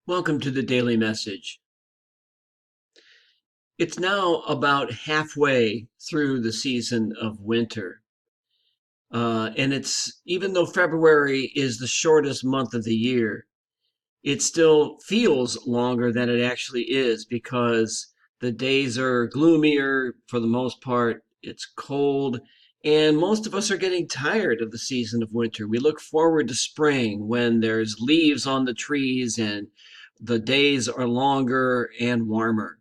Welcome to the Daily Message. It's now about halfway through the season of winter. And it's even though February is the shortest month of the year, it still feels longer than it actually is because the days are gloomier for the most part. It's cold, and most of us are getting tired of the season of winter. We look forward to spring when there's leaves on the trees and the days are longer and warmer.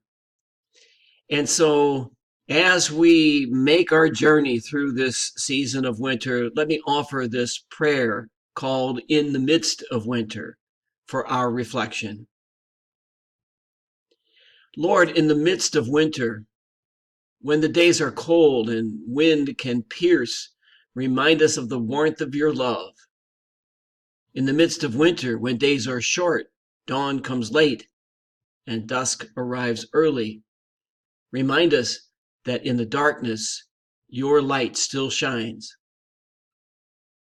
And so, as we make our journey through this season of winter, let me offer this prayer called In the Midst of Winter for our reflection. Lord, in the midst of winter, when the days are cold and wind can pierce, remind us of the warmth of your love. In the midst of winter, when days are short, dawn comes late, and dusk arrives early, remind us that in the darkness, your light still shines.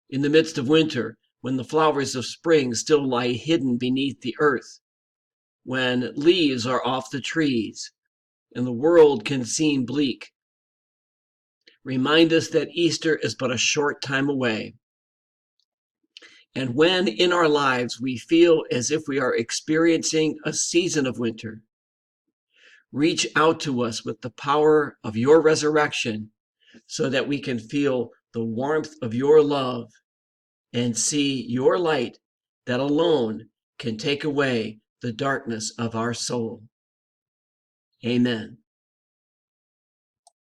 In the midst of winter, when the flowers of spring still lie hidden beneath the earth, when leaves are off the trees and the world can seem bleak, remind us that Easter is but a short time away. And when in our lives we feel as if we are experiencing a season of winter, reach out to us with the power of your resurrection so that we can feel the warmth of your love and see your light that alone can take away the darkness of our soul. Amen.